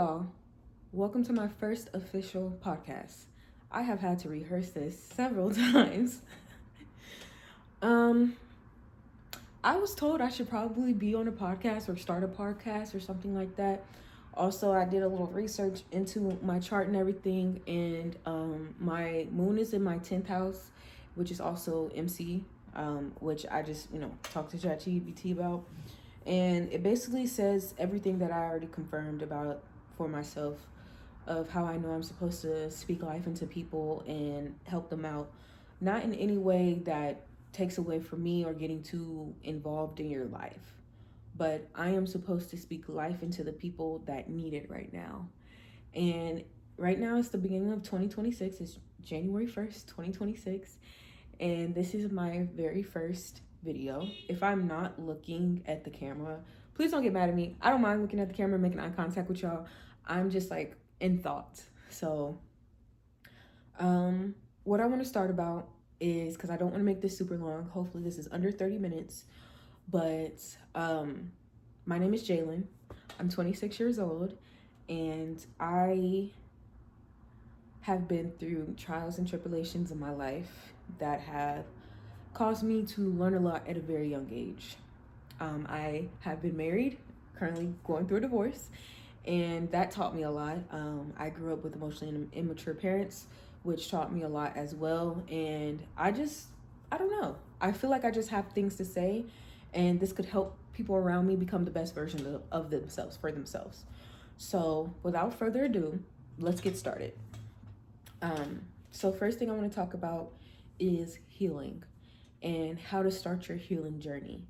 Y'all, welcome to my first official podcast. I have had to rehearse this several times. Um, I was told I should probably be on a podcast or start a podcast or something like that. Also, I did a little research into my chart and everything, and my moon is in my 10th house, which is also MC, which I just, talked to ChatGPT about. And it basically says everything that I already confirmed about for myself of how I know I'm supposed to speak life into people and help them out. Not in any way that takes away from me or getting too involved in your life, but I am supposed to speak life into the people that need it right now. And right now it's the beginning of 2026. It's January 1st, 2026. And this is my very first video. If I'm not looking at the camera, please don't get mad at me. I don't mind looking at the camera, making eye contact with y'all. I'm just like in thought. So, what I want to start about is because I don't want to make this super long. Hopefully, this is under 30 minutes. But my name is Jalen. I'm 26 years old, and I have been through trials and tribulations in my life that have caused me to learn a lot at a very young age. I have been married, currently going through a divorce, and that taught me a lot. I grew up with emotionally immature parents, which taught me a lot as well. And I don't know. I feel like I just have things to say, and this could help people around me become the best version of themselves for themselves. So, without further ado, let's get started. So, first thing I want to talk about is healing and how to start your healing journey.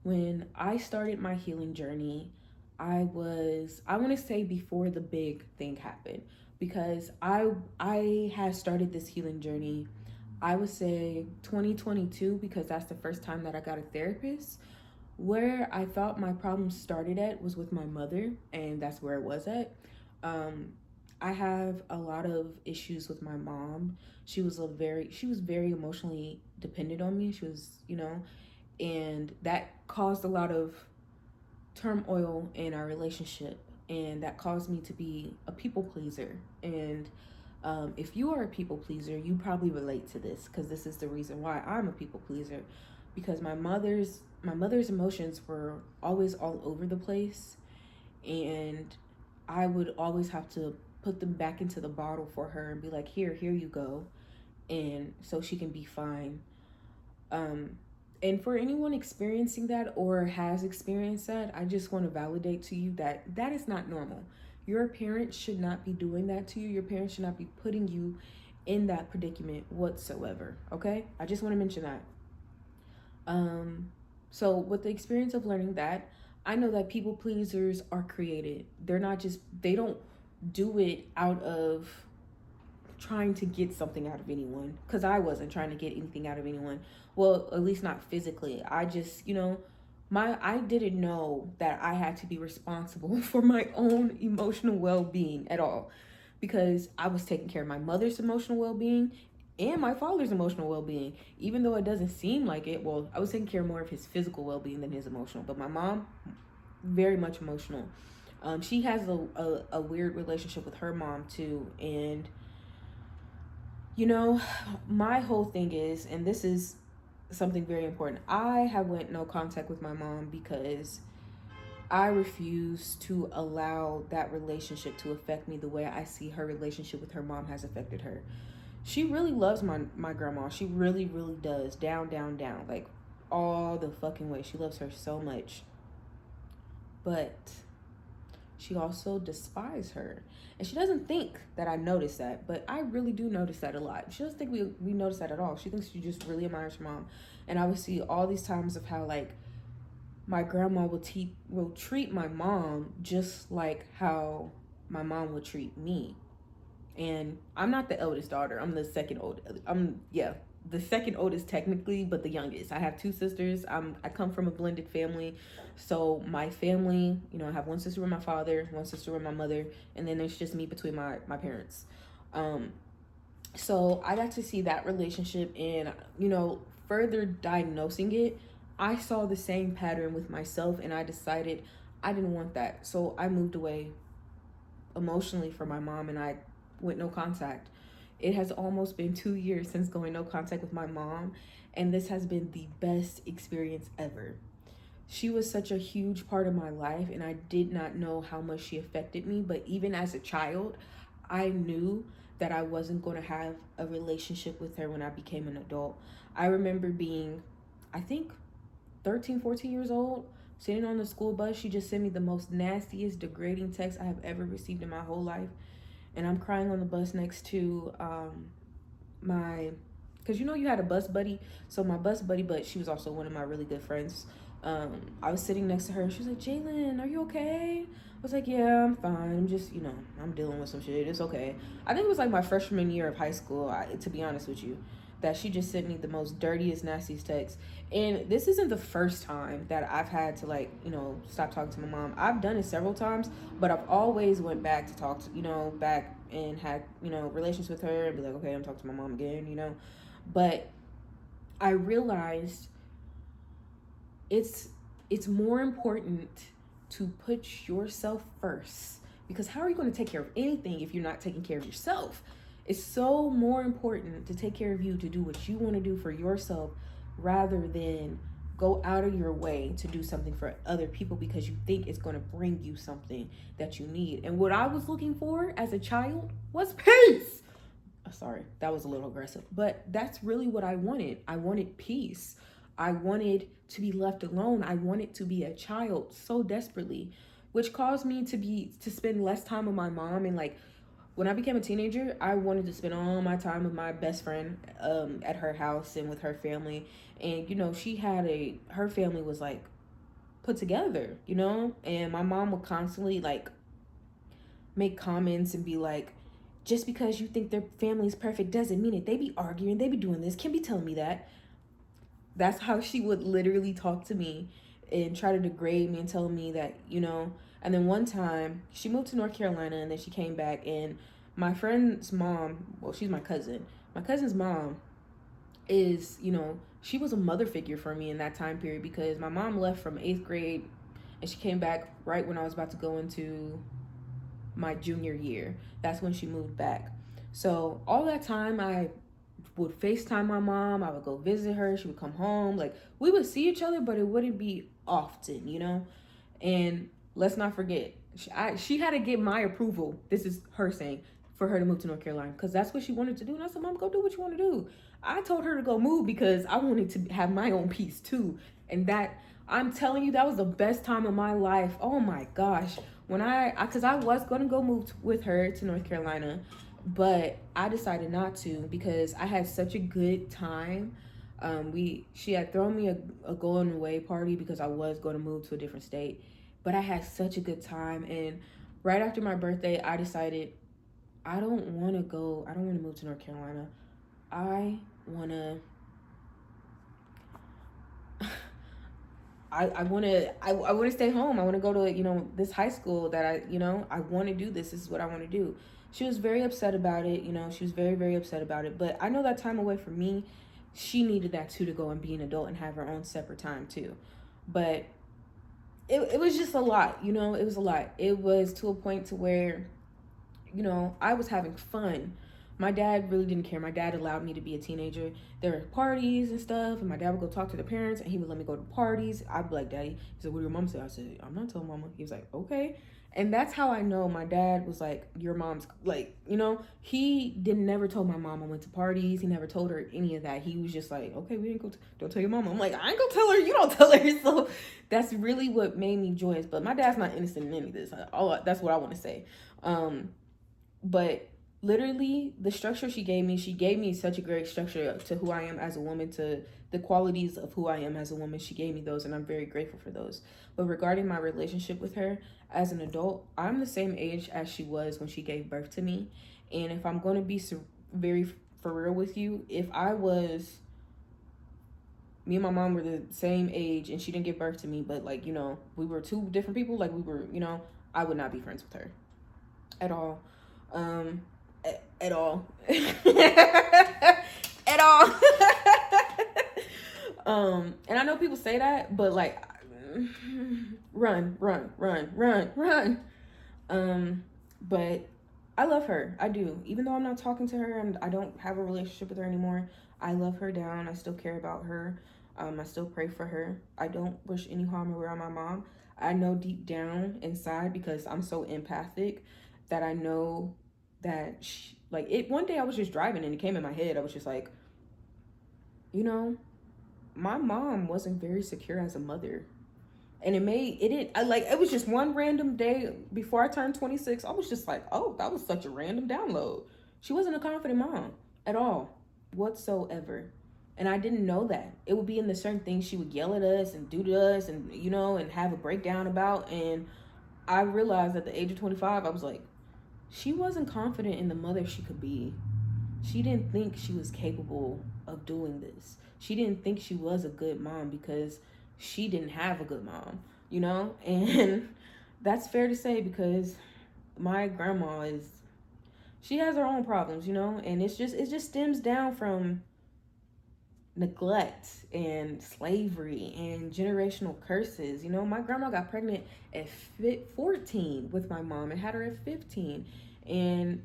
When I started my healing journey, I want to say before the big thing happened, because I had started this healing journey, I would say 2022, because that's the first time that I got a therapist. Where I thought my problem started at was with my mother, and that's where it was at. Um, I have a lot of issues with my mom. She was very emotionally dependent on me. She was, and that caused a lot of turmoil in our relationship, and that caused me to be a people pleaser. And if you are a people pleaser, you probably relate to this, because this is the reason why I'm a people pleaser, because my mother's emotions were always all over the place, and I would always have to put them back into the bottle for her and be like, here you go, and so she can be fine. Um, and for anyone experiencing that or has experienced that, I just want to validate to you that that is not normal. Your parents should not be doing that to you. Your parents should not be putting you in that predicament whatsoever. Okay? I just want to mention that. Um, so with the experience of learning that, I know that people pleasers are created. They don't do it out of trying to get something out of anyone, because I wasn't trying to get anything out of anyone. Well, at least not physically. I just, I didn't know that I had to be responsible for my own emotional well-being at all, because I was taking care of my mother's emotional well-being and my father's emotional well-being, even though it doesn't seem like it. Well, I was taking care more of his physical well-being than his emotional, but my mom, very much emotional. She has a weird relationship with her mom too. And you know, my whole thing is, and this is something very important, I have went no contact with my mom because I refuse to allow that relationship to affect me the way I see her relationship with her mom has affected her. She really loves my grandma. She really, really does. Down, down, down. Like all the fucking way. She loves her so much. But she also despises her. And she doesn't think that I notice that, but I really do notice that a lot. She doesn't think we notice that at all. She thinks she just really admires her mom. And I would see all these times of how, like, my grandma will treat my mom just like how my mom would treat me. And I'm not the eldest daughter. I'm the second oldest. The second oldest technically, but the youngest. I have two sisters. I come from a blended family. So my family, I have one sister with my father, one sister with my mother, and then there's just me between my parents. Um, so I got to see that relationship, and further diagnosing it, I saw the same pattern with myself, and I decided I didn't want that. So I moved away emotionally for my mom, and I went no contact. It has almost been 2 years since going no contact with my mom, and this has been the best experience ever. She was such a huge part of my life, and I did not know how much she affected me. But even as a child, I knew that I wasn't going to have a relationship with her when I became an adult. I remember being, I think, 13, 14 years old, sitting on the school bus. She just sent me the most nastiest, degrading text I have ever received in my whole life. And I'm crying on the bus next to my, because you know you had a bus buddy. So my bus buddy, but she was also one of my really good friends. I was sitting next to her, and she was like, Jalen, are you okay? I was like, yeah, I'm fine. I'm just, I'm dealing with some shit. It's okay. I think it was like my freshman year of high school, to be honest with you, that she just sent me the most dirtiest, nastiest text. And this isn't the first time that I've had to, like, stop talking to my mom. I've done it several times, but I've always went back to talk to, back and had, relations with her and be like, okay, I'm talking to my mom again. But I realized it's more important to put yourself first, because how are you going to take care of anything if you're not taking care of yourself? It's so more important to take care of you, to do what you want to do for yourself, rather than go out of your way to do something for other people because you think it's going to bring you something that you need. And what I was looking for as a child was peace. Sorry, that was a little aggressive, but that's really what I wanted. I wanted peace. I wanted to be left alone. I wanted to be a child so desperately, which caused me to spend less time with my mom. And like, when I became a teenager, I wanted to spend all my time with my best friend at her house and with her family. And her family was like put together, and my mom would constantly like make comments and be like, just because you think their family is perfect doesn't mean it. They be arguing, they be doing this, can't be telling me that. That's how she would literally talk to me and try to degrade me and tell me that, And then one time she moved to North Carolina, and then she came back, and my friend's mom, well, she's my cousin. My cousin's mom is, she was a mother figure for me in that time period, because my mom left from 8th grade and she came back right when I was about to go into my junior year. That's when she moved back. So all that time I would FaceTime my mom. I would go visit her. She would come home. Like, we would see each other, but it wouldn't be often, And let's not forget, she had to get my approval. This is her saying, for her to move to North Carolina, because that's what she wanted to do. And I said, Mom, go do what you want to do. I told her to go move because I wanted to have my own peace too. And that, I'm telling you, that was the best time of my life. Oh my gosh. Because I was going to go move with her to North Carolina, but I decided not to because I had such a good time. She had thrown me a going away party because I was going to move to a different state, but I had such a good time. And right after my birthday, I decided I don't want to move to North Carolina. I want to stay home. I want to go to, this high school that I want to do this. This is what I want to do. She was very upset about it. She was very, very upset about it. But I know that time away from me, she needed that too, to go and be an adult and have her own separate time too. But it was just a lot, it was a lot. It was to a point to where, I was having fun. My dad really didn't care. My dad allowed me to be a teenager. There were parties and stuff, and my dad would go talk to the parents, and he would let me go to parties. I'd be like, Daddy, he said, what did your mom say? I said, I'm not telling Mama. He was like, okay. And that's how I know my dad was like, your mom's, like, he never told my mom I went to parties. He never told her any of that. He was just like, okay, we ain't go, don't tell your mama. I'm like, I ain't gonna tell her, you don't tell her. So that's really what made me joyous. But my dad's not innocent in any of this. That's what I want to say. But literally, the structure she gave me such a great structure to who I am as a woman, to the qualities of who I am as a woman. She gave me those, and I'm very grateful for those. But regarding my relationship with her as an adult, I'm the same age as she was when she gave birth to me. And if I'm going to be very for real with you, if me and my mom were the same age and she didn't give birth to me, but like, we were two different people, like we were, I would not be friends with her at all. At all. At all. And I know people say that, but run. But I love her. I do. Even though I'm not talking to her and I don't have a relationship with her anymore, I love her down. I still care about her. I still pray for her. I don't wish any harm around my mom. I know deep down inside, because I'm so empathic, that I know that like it. One day I was just driving and it came in my head. I was just like, you know, my mom wasn't very secure as a mother. And it was just one random day before I turned 26. I was just like, oh, that was such a random download. She wasn't a confident mom at all, whatsoever. And I didn't know that. It would be in the certain things she would yell at us and do to us and, and have a breakdown about. And I realized at the age of 25, I was like, she wasn't confident in the mother she could be. She didn't think she was capable of doing this. She didn't think she was a good mom because she didn't have a good mom, And that's fair to say, because my grandma she has her own problems, and it just stems down from neglect and slavery and generational curses. My grandma got pregnant at 14 with my mom and had her at 15. And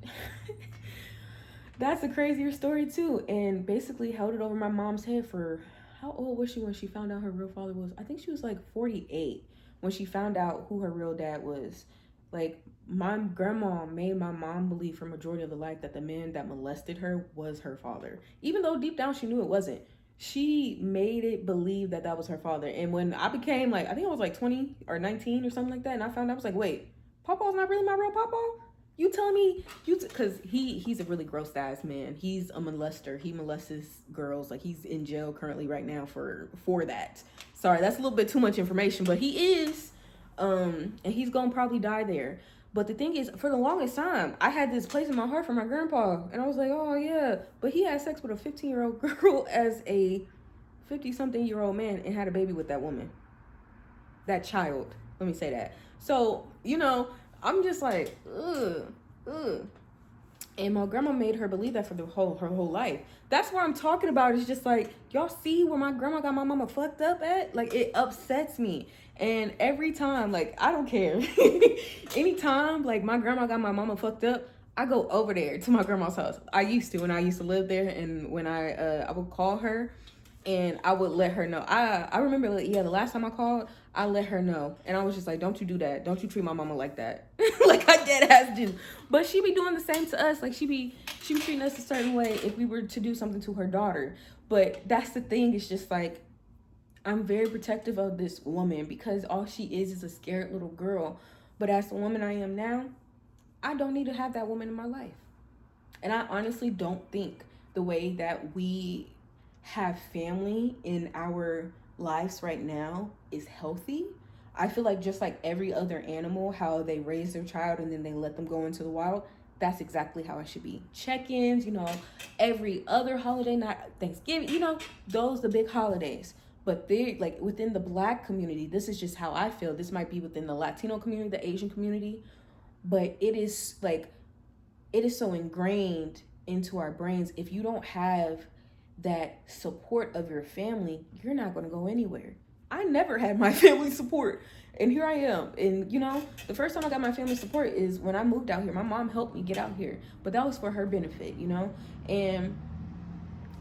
that's a crazier story too. And basically held it over my mom's head for, how old was she when she found out her real father was? I think she was like 48 when she found out who her real dad was. Like, my grandma made my mom believe for majority of the life that the man that molested her was her father, even though deep down she knew it wasn't. She made it believe that was her father. And when I became like, I think I was like 20 or 19 or something like that, and I found out, I was like, wait, Papa's not really my real Papa? You telling me because he's a really gross ass man. He's a molester. He molests girls. Like, he's in jail currently right now for that. Sorry, that's a little bit too much information, but he is, and he's gonna probably die there. But the thing is, for the longest time, I had this place in my heart for my grandpa, and I was like, oh yeah. But he had sex with a 15-year-old girl as a 50-something-year-old man and had a baby with that woman, that child. Let me say that. So I'm just like, ugh. And my grandma made her believe that for her whole life. That's what I'm talking about. It's just like, y'all see where my grandma got my mama fucked up at? Like, it upsets me. And every time, like, I don't care. Anytime, like, my grandma got my mama fucked up, I go over there to my grandma's house. I used to when I used to live there, and when I would call her, and I would let her know. I remember, like, the last time I called, I let her know. And I was just like, don't you do that. Don't you treat my mama like that. Like I dead ass do. But she be doing the same to us. Like, she be treating us a certain way if we were to do something to her daughter. But that's the thing. It's just like, I'm very protective of this woman because all she is a scared little girl. But as the woman I am now, I don't need to have that woman in my life. And I honestly don't think the way that we have family in our lives right now is healthy. I feel like just like every other animal, how they raise their child and then they let them go into the wild, that's exactly how it should be. Check-ins, every other holiday, not Thanksgiving, those the big holidays. But they, like, within the Black community, this is just how I feel. This might be within the Latino community, the Asian community, but it is so ingrained into our brains. If you don't have that support of your family, you're not going to go anywhere. I never had my family support, and here I am. And the first time I got my family support is when I moved out here. My mom helped me get out here, but that was for her benefit, and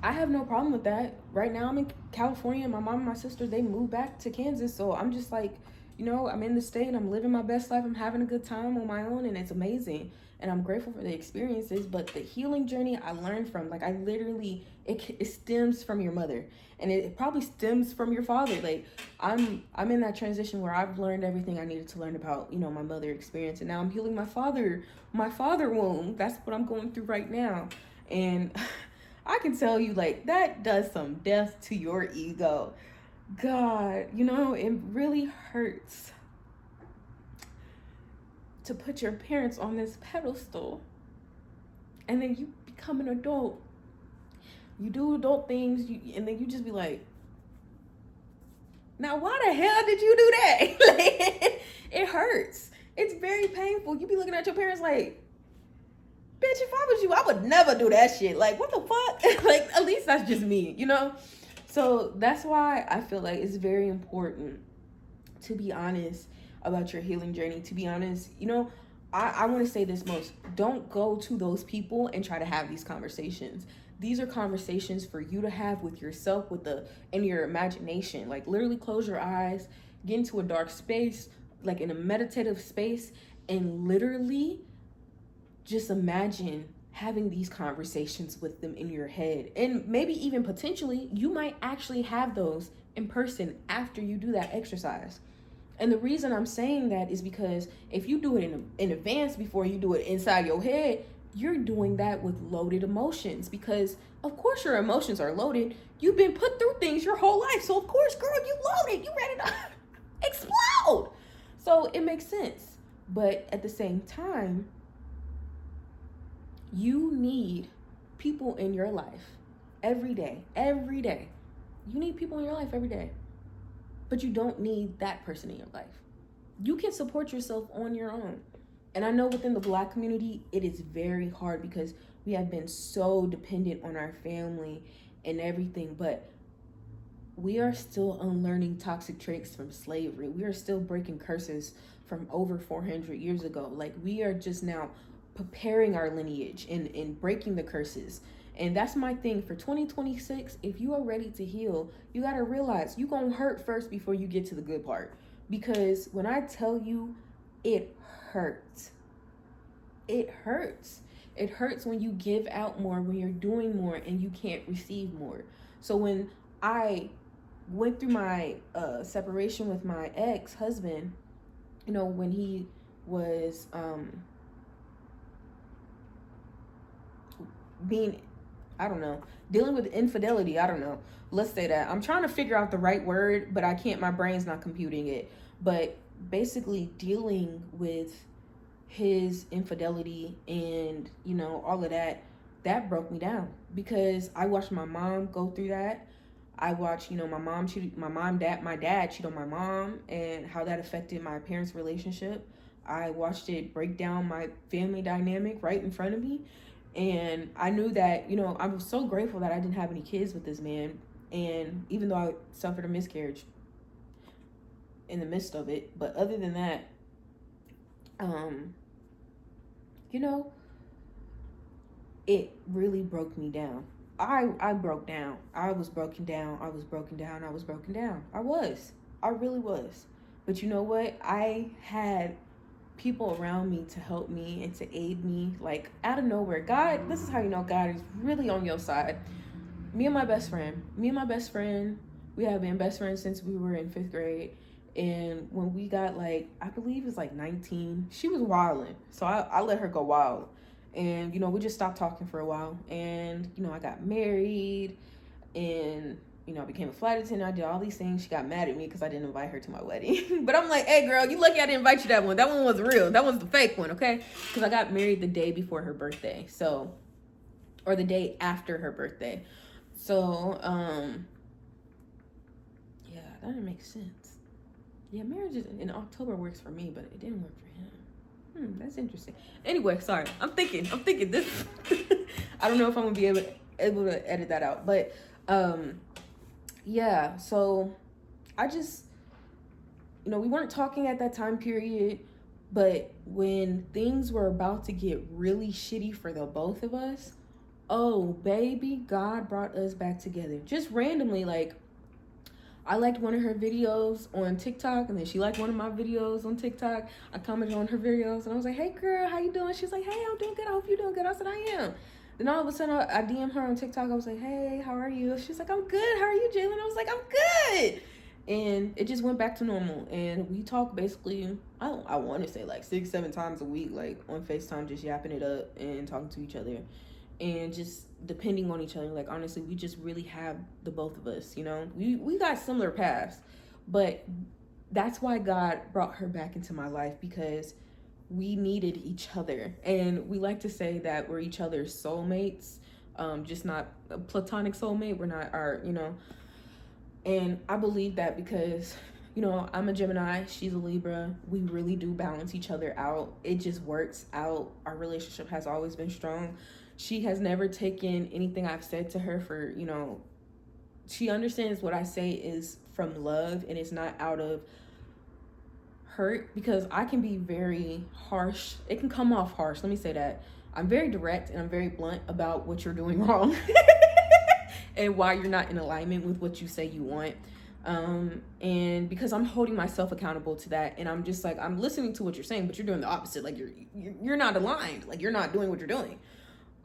I have no problem with that. Right now I'm in California. My mom and my sister, they moved back to Kansas, so I'm just like, I'm in the state, I'm living my best life, I'm having a good time on my own, and it's amazing. And I'm grateful for the experiences, but the healing journey I learned from, like, I literally, it stems from your mother, and it probably stems from your father. Like, I'm in that transition where I've learned everything I needed to learn about, my mother experience, and now I'm healing my father wound. That's what I'm going through right now. And I can tell you, like, that does some death to your ego. God, it really hurts to put your parents on this pedestal, and then you become an adult, you do adult things, and then you just be like, now why the hell did you do that? Like, it hurts. It's very painful. You be looking at your parents like, bitch, if I was you, I would never do that shit. Like, what the fuck? Like, at least that's just me, So that's why I feel like it's very important to be honest about your healing journey. To be honest, I want to say this most. Don't go to those people and try to have these conversations. These are conversations for you to have with yourself, with the in your imagination. Like literally close your eyes, get into a dark space, like in a meditative space, and literally just imagine having these conversations with them in your head. And maybe even potentially you might actually have those in person after you do that exercise. And the reason I'm saying that is because if you do it in advance before you do it inside your head, you're doing that with loaded emotions, because of course your emotions are loaded. You've been put through things your whole life. So of course, girl, you loaded. You ready to explode. So it makes sense. But at the same time, you need people in your life every day. Every day. You need people in your life every day. But you don't need that person in your life. You can support yourself on your own. And I know within the Black community, it is very hard because we have been so dependent on our family and everything. But we are still unlearning toxic traits from slavery. We are still breaking curses from over 400 years ago. Like, we are just now preparing our lineage and breaking the curses. And that's my thing for 2026. If you are ready to heal, you got to realize you're going to hurt first before you get to the good part. Because when I tell you, it hurts. It hurts. It hurts when you give out more, when you're doing more and you can't receive more. So when I went through my separation with my ex-husband, you know, when he was being, I don't know, dealing with infidelity. I don't know. Let's say that. I'm trying to figure out the right word, but I can't, my brain's not computing it. But basically dealing with his infidelity and, you know, all of that, that broke me down because I watched my mom go through that. I watched, you know, my dad cheat on my mom and how that affected my parents' relationship. I watched it break down my family dynamic right in front of me. And I knew that, you know, I was so grateful that I didn't have any kids with this man. And even though I suffered a miscarriage in the midst of it, but other than that, you know, it really broke me down. I broke down. I was broken down. I was broken down. I was broken down. I was. I really was. But you know what? I had people around me to help me and to aid me, like out of nowhere. God, this is how you know God is really on your side. Me and my best friend, we have been best friends since we were in 5th grade. And when we got like, I believe it was like 19, she was wilding. So I let her go wild. And, you know, we just stopped talking for a while. And, you know, I got married and, you know, I became a flight attendant. I did all these things. She got mad at me because I didn't invite her to my wedding. But I'm like, hey, girl, you lucky I didn't invite you that one. That one was real. That one's the fake one, okay? Because I got married the day before her birthday. So, or the day after her birthday. So, yeah, that didn't make sense. Yeah, marriage in October works for me, but it didn't work for him. That's interesting. Anyway, sorry. I'm thinking this. I don't know if I'm gonna be able to edit that out, but yeah. So I just, you know, we weren't talking at that time period, but when things were about to get really shitty for the both of us, oh baby, God brought us back together just randomly. Like, I liked one of her videos on TikTok, and then she liked one of my videos on TikTok. I commented on her videos, and I was like, hey, girl, how you doing? She's like, hey, I'm doing good. I hope you're doing good. I said, I am. Then all of a sudden, I DM her on TikTok. I was like, hey, how are you? She's like, I'm good. How are you, Jalen? I was like, I'm good. And it just went back to normal. And we talk basically, I want to say like 6-7 times a week, like on FaceTime, just yapping it up and talking to each other. And just depending on each other. Like, honestly, we just really have the both of us, you know. We got similar paths, but that's why God brought her back into my life, because we needed each other. And we like to say that we're each other's soulmates, just not a platonic soulmate. We're not our, you know. And I believe that because, you know, I'm a Gemini, she's a Libra. We really do balance each other out. It just works out. Our relationship has always been strong. She has never taken anything I've said to her for, you know, she understands what I say is from love, and it's not out of hurt because I can be very harsh. It can come off harsh. Let me say that. I'm very direct and I'm very blunt about what you're doing wrong and why you're not in alignment with what you say you want. And because I'm holding myself accountable to that, and I'm just like, I'm listening to what you're saying, but you're doing the opposite. Like you're not aligned. Like you're not doing what you're doing.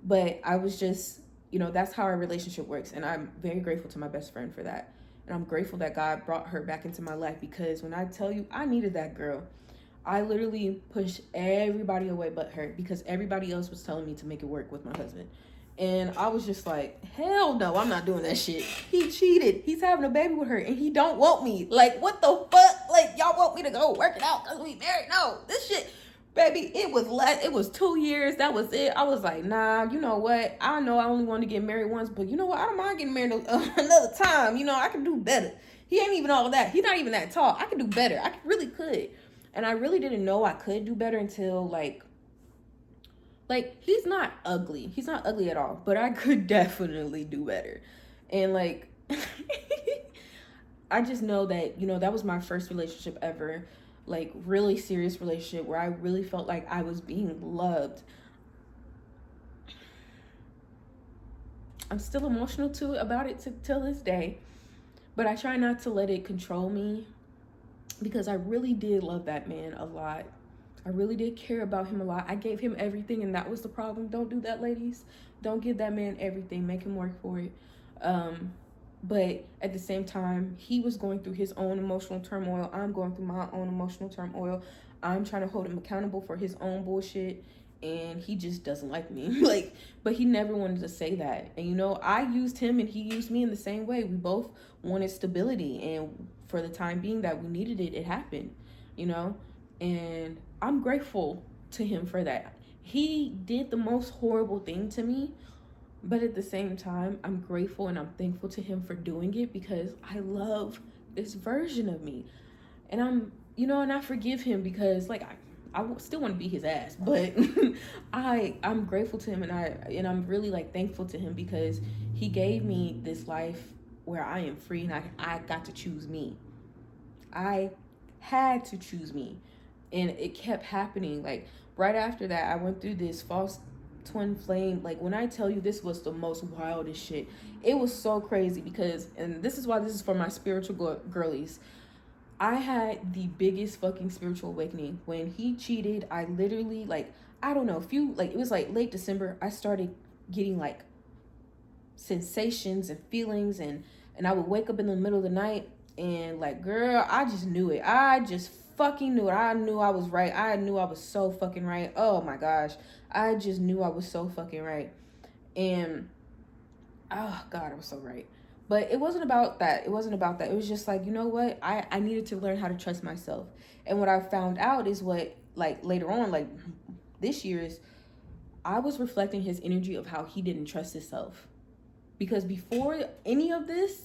But I was just, that's how our relationship works. And I'm very grateful to my best friend for that. And I'm grateful that God brought her back into my life, because when I tell you I needed that girl, I literally pushed everybody away but her, because everybody else was telling me to make it work with my husband. And I was just like, hell no, I'm not doing that shit. He cheated. He's having a baby with her and he don't want me. Like, what the fuck? Like, y'all want me to go work it out because we married? No, this shit, baby, it was 2 years. That was it. I was like, nah, you know what? I know I only wanted to get married once, but you know what? I don't mind getting married another time. I can do better. He ain't even all of that. He's not even that tall. I can do better. I really could. And I really didn't know I could do better until like he's not ugly. He's not ugly at all, but I could definitely do better. And like I just know that, that was my first relationship ever, like really serious relationship where I really felt like I was being loved. I'm still emotional about it till this day, but I try not to let it control me, because I really did love that man a lot. I really did care about him a lot. I gave him everything, and that was the problem. Don't do that, ladies. Don't give that man everything. Make him work for it. But at the same time, he was going through his own emotional turmoil. I'm going through my own emotional turmoil. I'm trying to hold him accountable for his own bullshit, and he just doesn't like me. But he never wanted to say that. And I used him and he used me in the same way. We both wanted stability, and for the time being that we needed it, it happened, and I'm grateful to him for that. He did the most horrible thing to me, but at the same time, I'm grateful and I'm thankful to him for doing it, because I love this version of me. And and I forgive him, because I still want to beat his ass, but I'm grateful to him, and I'm really thankful to him, because he gave me this life where I am free and I got to choose me. I had to choose me. And it kept happening. Right after that, I went through this false twin flame. When I tell you, this was the most wildest shit. It was so crazy, because, and this is why this is for my spiritual girlies, I had the biggest fucking spiritual awakening. When he cheated, I literally, I don't know, it was late December, I started getting sensations and feelings, and I would wake up in the middle of the night, and girl, I just knew it. I just fucking knew it. I knew I was right. I knew I was so fucking right. Oh my gosh. I just knew I was so fucking right. And oh God, I was so right. But it wasn't about that. It was just you know what? I needed to learn how to trust myself. And what I found out is what, later on, this year, is I was reflecting his energy of how he didn't trust himself. Because before any of this,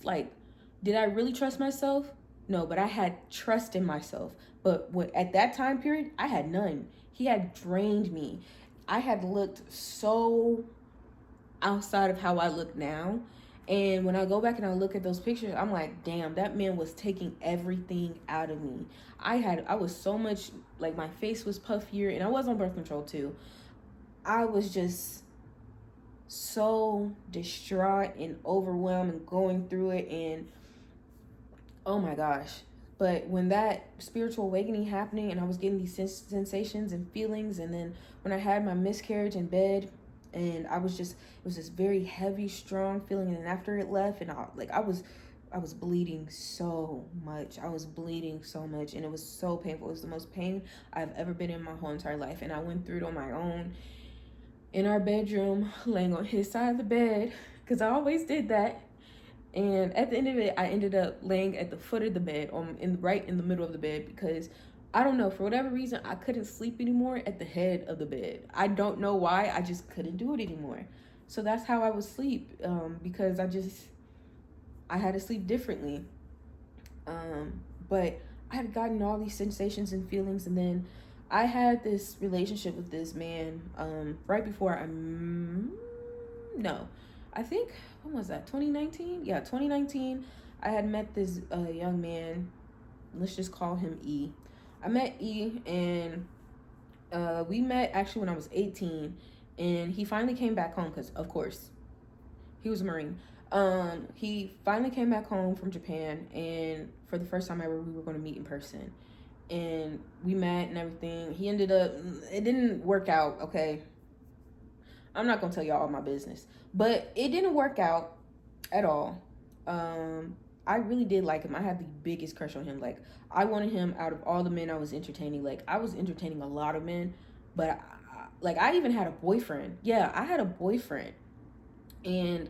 did I really trust myself? No, but I had trust in myself. But at that time period, I had none. He had drained me. I had looked so outside of how I look now. And when I go back and I look at those pictures, I'm like, damn, that man was taking everything out of me. I was so much, my face was puffier, and I was on birth control too. I was just so distraught and overwhelmed and going through it, and oh my gosh. But when that spiritual awakening happening, and I was getting these sensations and feelings, and then when I had my miscarriage in bed, and it was this very heavy, strong feeling, and after it left, and I was bleeding so much. I was bleeding so much, and it was so painful. It was the most pain I've ever been in my whole entire life, and I went through it on my own in our bedroom, laying on his side of the bed, because I always did that. And at the end of it, I ended up laying at the foot of the bed, right in the middle of the bed, because I don't know, for whatever reason, I couldn't sleep anymore at the head of the bed. I don't know why, I just couldn't do it anymore. So that's how I would sleep, because I had to sleep differently. But I had gotten all these sensations and feelings, and then I had this relationship with this man right before I think, when was that, 2019? Yeah, 2019, I had met this young man, let's just call him E. I met E, and we met actually when I was 18, and he finally came back home because, of course, he was a Marine. He finally came back home from Japan, and for the first time ever, we were going to meet in person. And we met and everything. He ended up, it didn't work out, okay? I'm not going to tell y'all all my business, but it didn't work out at all. I really did like him. I had the biggest crush on him. Like, I wanted him out of all the men I was entertaining. Like, I was entertaining a lot of men, but I even had a boyfriend. Yeah, I had a boyfriend. And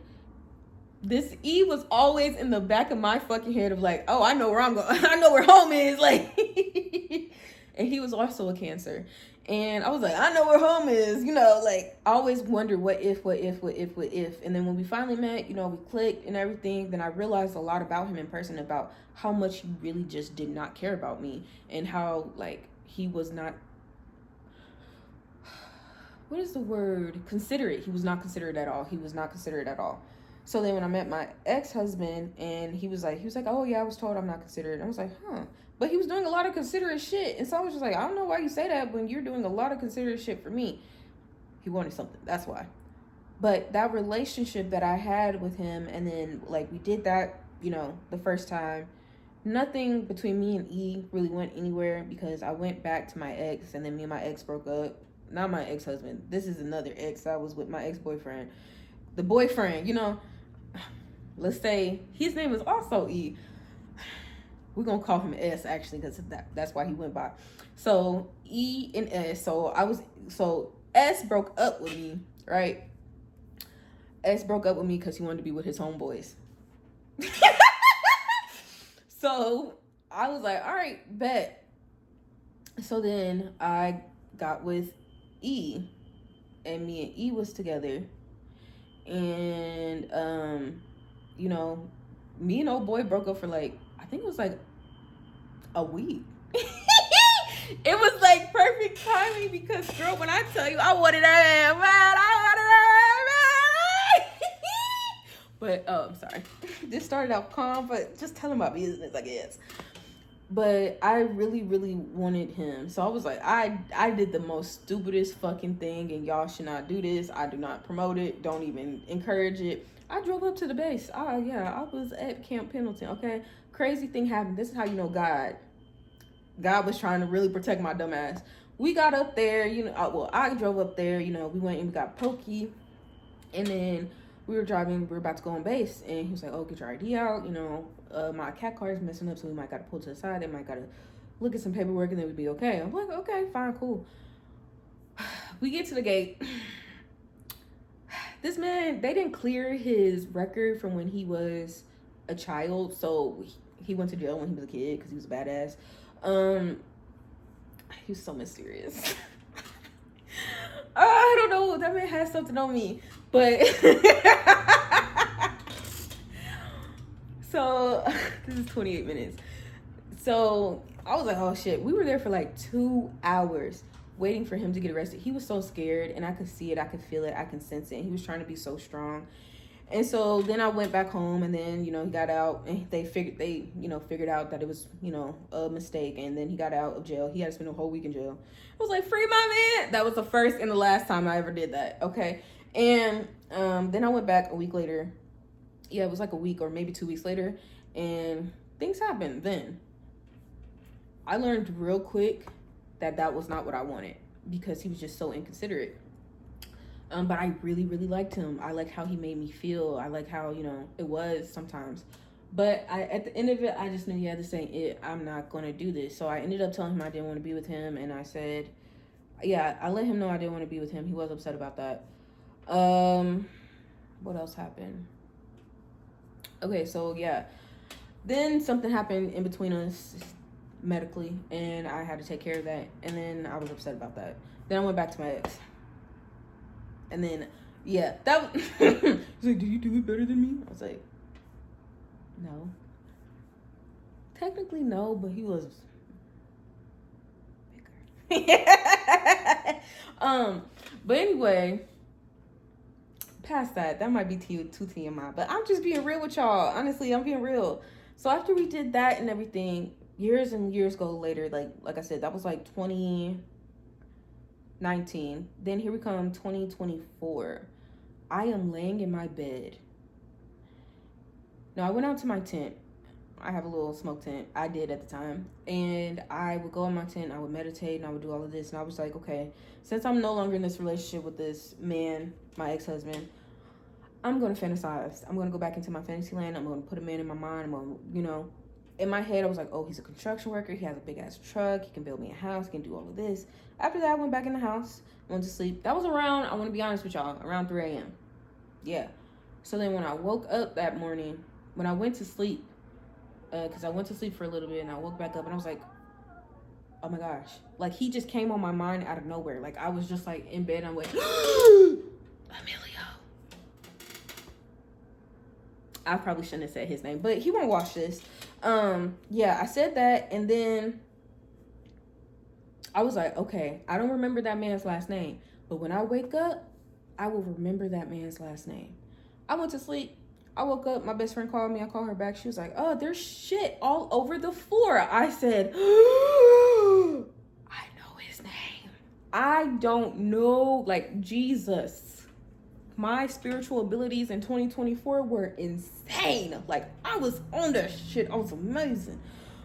this E was always in the back of my fucking head of like, oh, I know where I'm going. I know where home is. Like, and he was also a Cancer. And I was like, I know where home is. You know, like, I always wonder what if. And then when we finally met, you know, we clicked and everything. Then I realized a lot about him in person, about how much he really just did not care about me. And how, like, he was not, what is the word? Considerate. He was not considerate at all. He was not considerate at all. So then when I met my ex-husband, and he was like, oh yeah, I was told I'm not considerate. I was like, huh. But he was doing a lot of considerate shit. And so I was just like, I don't know why you say that when you're doing a lot of considerate shit for me. He wanted something. That's why. But that relationship that I had with him, and then, like, we did that, you know, the first time. Nothing between me and E really went anywhere because I went back to my ex, and then me and my ex broke up. Not my ex-husband. This is another ex. I was with my ex-boyfriend. The boyfriend, you know, let's say his name is also E. We're going to call him S, actually, because that's why he went by. So, E and S. So S broke up with me, right? S broke up with me because he wanted to be with his homeboys. So, I was like, all right, bet. So then I got with E, and me and E was together. And, you know, me and old boy broke up for, like, I think it was like a week. It was like perfect timing because, girl, when I tell you I wanted that man, but I'm sorry. This started out calm, but just telling my business, I guess. But I really, really wanted him. So I was like, I did the most stupidest fucking thing, and y'all should not do this. I do not promote it. Don't even encourage it. I drove up to the base. I was at Camp Pendleton, okay? Crazy thing happened. This is how you know God was trying to really protect my dumb ass. We got up there, you know, I drove up there, you know, we went and we got pokey. And then we were about to go on base, and he was like, oh, get your ID out, you know, my cat car is messing up, so we might gotta pull to the side, they might gotta look at some paperwork, and then we'd be okay. I'm like, okay, fine, cool. We get to the gate. This man, they didn't clear his record from when he was a child, so he went to jail when he was a kid because he was a badass. He was so mysterious. I don't know, that man has something on me, but so this is 28 minutes. So I was like, oh shit. We were there for like 2 hours waiting for him to get arrested. He was so scared, and I could see it, I could feel it, I can sense it. He was trying to be so strong. And so then I went back home, and then, you know, he got out, and they figured out that it was, you know, a mistake. And then he got out of jail. He had to spend a whole week in jail. I was like, free my man. That was the first and the last time I ever did that. Okay. And then I went back a week later. Yeah, it was like a week or maybe 2 weeks later, and things happened then. I learned real quick that was not what I wanted because he was just so inconsiderate. But I really, really liked him. I liked how he made me feel. I like how, you know, it was sometimes. But at the end of it, I just knew, yeah, this ain't it. I'm not going to do this. So I ended up telling him I didn't want to be with him. And I said, yeah, I let him know I didn't want to be with him. He was upset about that. What else happened? Okay, so yeah. Then something happened in between us medically, and I had to take care of that. And then I was upset about that. Then I went back to my ex. And then, yeah, that was... He's like, do you do it better than me? I was like, no. Technically, no, but he was bigger. But anyway, past that might be too TMI. But I'm just being real with y'all. Honestly, I'm being real. So after we did that and everything, years and years go later, like I said, that was like 2019. Then here we come 2024. I am laying in my bed. Now I went out to my tent. I have a little smoke tent. I did at the time. And I would go in my tent, I would meditate, and I would do all of this. And I was like, okay, since I'm no longer in this relationship with this man, my ex-husband, I'm going to fantasize. I'm going to go back into my fantasy land. I'm going to put a man in my mind. I'm going to, in my head, I was like, oh, he's a construction worker. He has a big ass truck. He can build me a house. He can do all of this. After that, I went back in the house, went to sleep. That was around, I want to be honest with y'all, around 3 a.m. Yeah. So then when I woke up that morning, when I went to sleep, because I went to sleep for a little bit and I woke back up and I was like, oh my gosh. Like, he just came on my mind out of nowhere. Like, I was just like in bed. I'm like, Emilio. I probably shouldn't have said his name, but he won't watch this. Yeah, I said that, and then I was like, okay, I don't remember that man's last name, but when I wake up, I will remember that man's last name. I went to sleep. I woke up. My best friend called me. I called her back. She was like, oh, there's shit all over the floor. I said, I know his name. I don't know, like, Jesus. My spiritual abilities in 2024 were insane. Like, I was on that shit. I was amazing.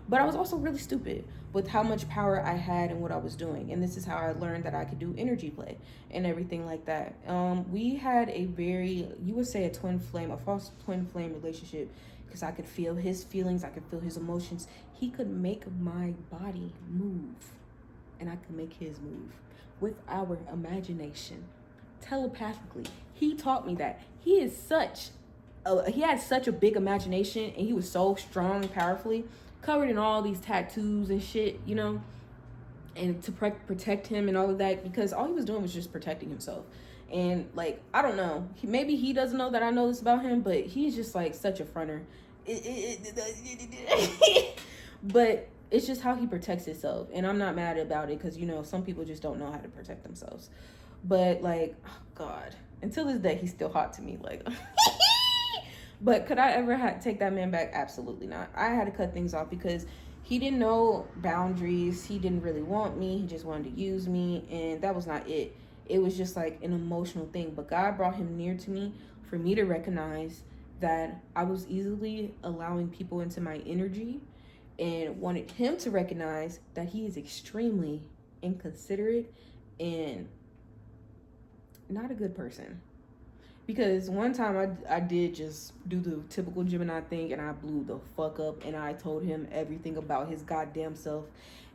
But I was also really stupid with how much power I had and what I was doing. And this is how I learned that I could do energy play and everything like that. We had a very, you would say a twin flame, a false twin flame relationship, because I could feel his feelings. I could feel his emotions. He could make my body move, and I could make his move with our imagination, telepathically. He taught me that. He has such a big imagination, and he was so strong and powerfully covered in all these tattoos and shit, and to protect him and all of that, because all he was doing was just protecting himself. And like, I don't know, maybe he doesn't know that I know this about him, but he's just like such a fronter. But it's just how he protects himself, and I'm not mad about it, because some people just don't know how to protect themselves. But like, oh God, until this day, he's still hot to me. Like, but could I ever take that man back? Absolutely not. I had to cut things off because he didn't know boundaries. He didn't really want me. He just wanted to use me, and that was not it. It was just like an emotional thing. But God brought him near to me for me to recognize that I was easily allowing people into my energy, and wanted him to recognize that he is extremely inconsiderate and not a good person. Because one time I did just do the typical Gemini thing, and I blew the fuck up, and I told him everything about his goddamn self.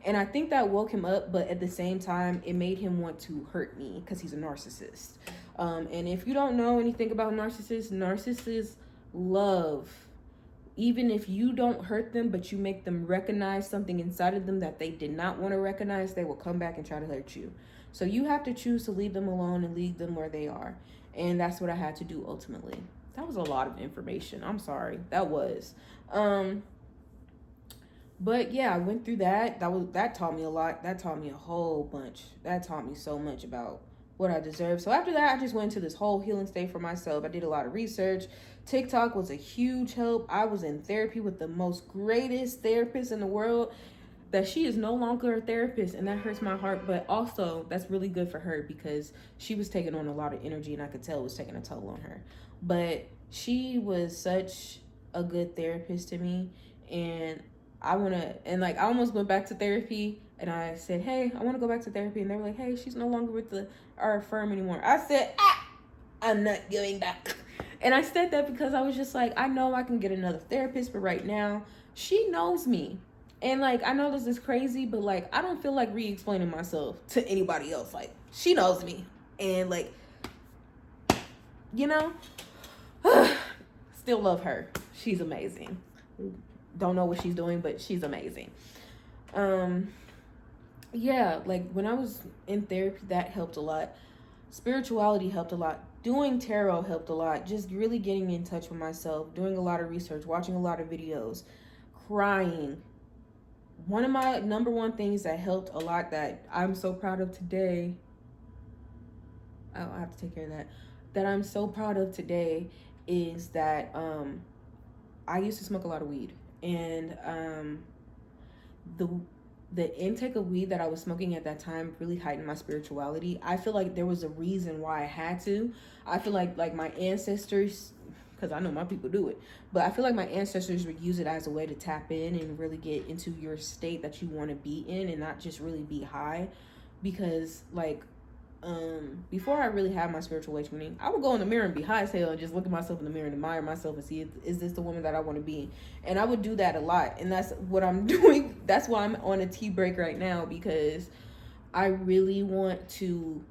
And I think that woke him up, but at the same time, it made him want to hurt me because he's a narcissist. And if you don't know anything about narcissists love, even if you don't hurt them, but you make them recognize something inside of them that they did not want to recognize, they will come back and try to hurt you. So you have to choose to leave them alone and leave them where they are. And that's what I had to do ultimately. That was a lot of information. I'm sorry. That was. But yeah, I went through that. That taught me a lot. That taught me a whole bunch. That taught me so much about what I deserve. So after that, I just went into this whole healing state for myself. I did a lot of research. TikTok was a huge help. I was in therapy with the most greatest therapist in the world. That she is no longer a therapist, and that hurts my heart, but also that's really good for her, because she was taking on a lot of energy, and I could tell it was taking a toll on her. But she was such a good therapist to me, and I almost went back to therapy, and I said, hey, I want to go back to therapy, and they were like, hey, she's no longer with our firm anymore. I said, I'm not going back. And I said that because I was just like, I know I can get another therapist, but right now she knows me. And like, I know this is crazy, but like, I don't feel like re-explaining myself to anybody else. Like, she knows me, and like, still love her. She's amazing. Don't know what she's doing, but she's amazing. Yeah, like when I was in therapy, that helped a lot. Spirituality helped a lot. Doing tarot helped a lot. Just really getting in touch with myself, doing a lot of research, watching a lot of videos, crying. One of my number one things that helped a lot, that I'm so proud of today, I'll have to take care of that I'm so proud of today, is that I used to smoke a lot of weed, and the intake of weed that I was smoking at that time really heightened my spirituality. I feel like there was a reason why I had to. I feel like my ancestors, because I know my people do it, but I feel like my ancestors would use it as a way to tap in and really get into your state that you want to be in and not just really be high. Because like before I really had my spiritual awakening, I would go in the mirror and be high as hell and just look at myself in the mirror and admire myself and see, is this the woman that I want to be? And I would do that a lot, and that's what I'm doing. That's why I'm on a tea break right now, because I really want to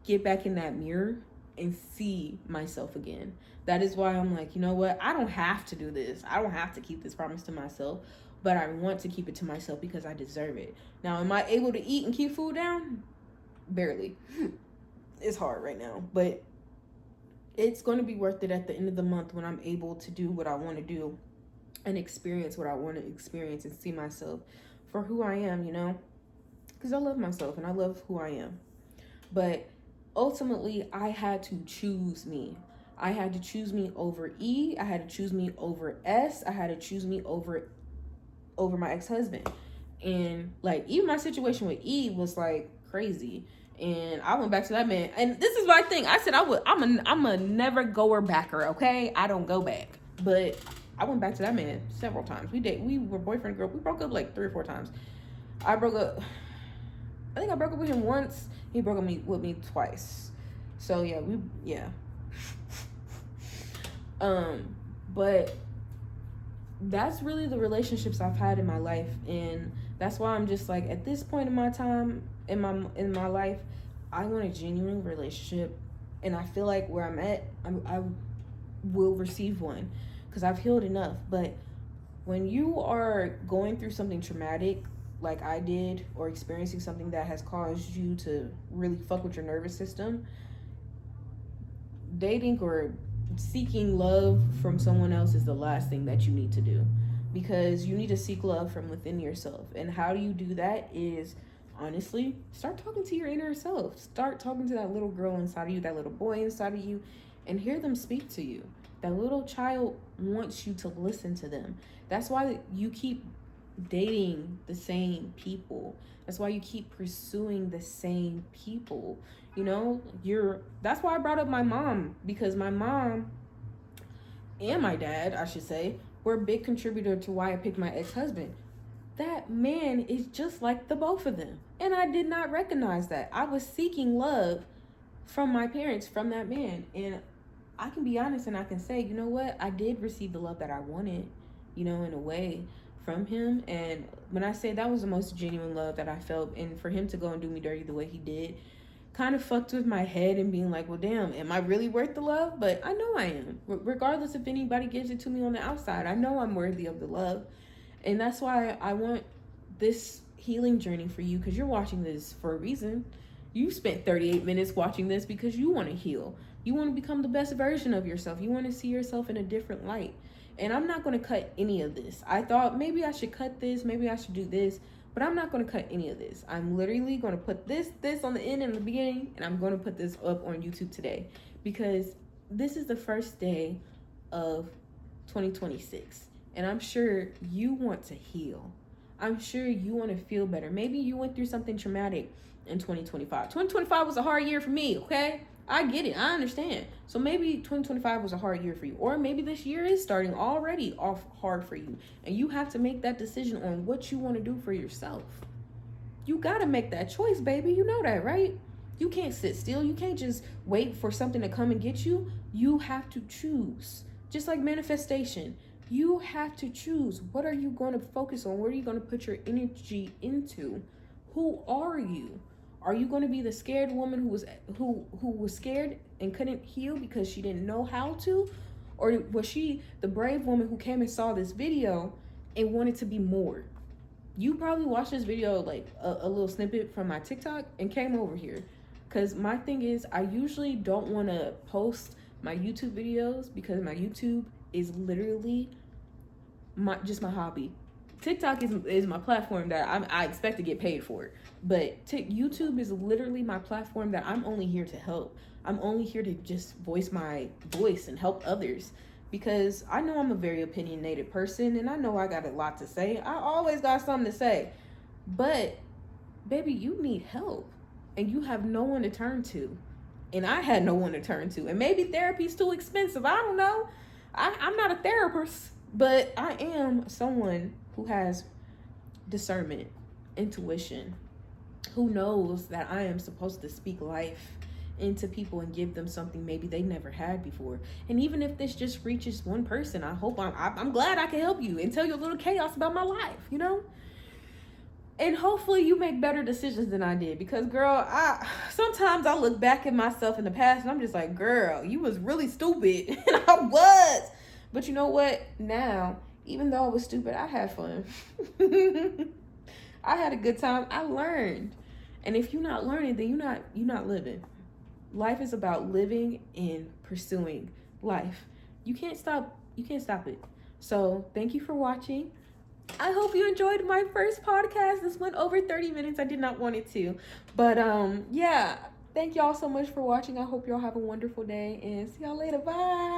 get back in that mirror and see myself again. That is why I'm like, you know what? I don't have to do this. I don't have to keep this promise to myself, but I want to keep it to myself because I deserve it. Now, am I able to eat and keep food down? Barely. It's hard right now, but it's going to be worth it at the end of the month when I'm able to do what I want to do and experience what I want to experience and see myself for who I am, you know, because I love myself and I love who I am. But ultimately, I had to choose me. I had to choose me over E. I had to choose me over S. I had to choose me over my ex-husband. And like, even my situation with E was like crazy. And I went back to that man. And this is my thing. I said I'm a never goer backer, okay? I don't go back. But I went back to that man several times. We were boyfriend and girl. We broke up like 3 or 4 times. I think I broke up with him once. He broke up with me twice. So yeah. But that's really the relationships I've had in my life, and that's why I'm just like, at this point in my time in my life, I want a genuine relationship, and I feel like where I'm at, I will receive one because I've healed enough. But when you are going through something traumatic like I did, or experiencing something that has caused you to really fuck with your nervous system, dating or seeking love from someone else is the last thing that you need to do, because you need to seek love from within yourself. And how do you do that is, honestly, start talking to your inner self. Start talking to that little girl inside of you, that little boy inside of you, and hear them speak to you. That little child wants you to listen to them. That's why you keep dating the same people. That's why you keep pursuing the same people. You know, that's why I brought up my mom, because my mom and my dad, I should say, were a big contributor to why I picked my ex-husband. That man is just like the both of them. And I did not recognize that. I was seeking love from my parents, from that man. And I can be honest and I can say, you know what? I did receive the love that I wanted, you know, in a way, from him. And when I say that was the most genuine love that I felt, and for him to go and do me dirty the way he did, kind of fucked with my head and being like, well, damn, am I really worth the love? But I know I am. Regardless if anybody gives it to me on the outside, I know I'm worthy of the love. And that's why I want this healing journey for you, because you're watching this for a reason. You spent 38 minutes watching this because you want to heal. You want to become the best version of yourself. You want to see yourself in a different light. And I'm not going to cut any of this. I thought maybe I should cut this, maybe I should do this, but I'm not going to cut any of this. I'm literally going to put this on the end and the beginning, and I'm going to put this up on YouTube today, because this is the first day of 2026. And I'm sure you want to heal. I'm sure you want to feel better. Maybe you went through something traumatic in 2025. 2025 was a hard year for me, okay? I get it. I understand. So maybe 2025 was a hard year for you. Or maybe this year is starting already off hard for you. And you have to make that decision on what you want to do for yourself. You got to make that choice, baby. You know that, right? You can't sit still. You can't just wait for something to come and get you. You have to choose. Just like manifestation. You have to choose. What are you going to focus on? What are you going to put your energy into? Who are you? Are you going to be the scared woman who was scared and couldn't heal because she didn't know how to? Or was she the brave woman who came and saw this video and wanted to be more? You probably watched this video, like a little snippet from my TikTok, and came over here. Because my thing is, I usually don't want to post my YouTube videos because my YouTube is literally just my hobby. TikTok is my platform that I expect to get paid for. But YouTube is literally my platform that I'm only here to help. I'm only here to just voice my voice and help others. Because I know I'm a very opinionated person, and I know I got a lot to say. I always got something to say. But baby, you need help and you have no one to turn to. And I had no one to turn to. And maybe therapy's too expensive. I don't know. I'm not a therapist, but I am someone who has discernment, intuition, who knows that I am supposed to speak life into people and give them something maybe they never had before. And even if this just reaches one person, I hope I'm glad I can help you and tell you a little chaos about my life, you know? And hopefully you make better decisions than I did, because girl, I sometimes I look back at myself in the past and I'm just like, girl, you was really stupid. And I was. But you know what? Now, even though I was stupid, I had fun. I had a good time. I learned. And if you're not learning, then you're not living. Life is about living and pursuing life. You can't stop it. So thank you for watching. I hope you enjoyed my first podcast. This went over 30 minutes. I did not want it to. But yeah, thank y'all so much for watching. I hope y'all have a wonderful day and see y'all later. Bye.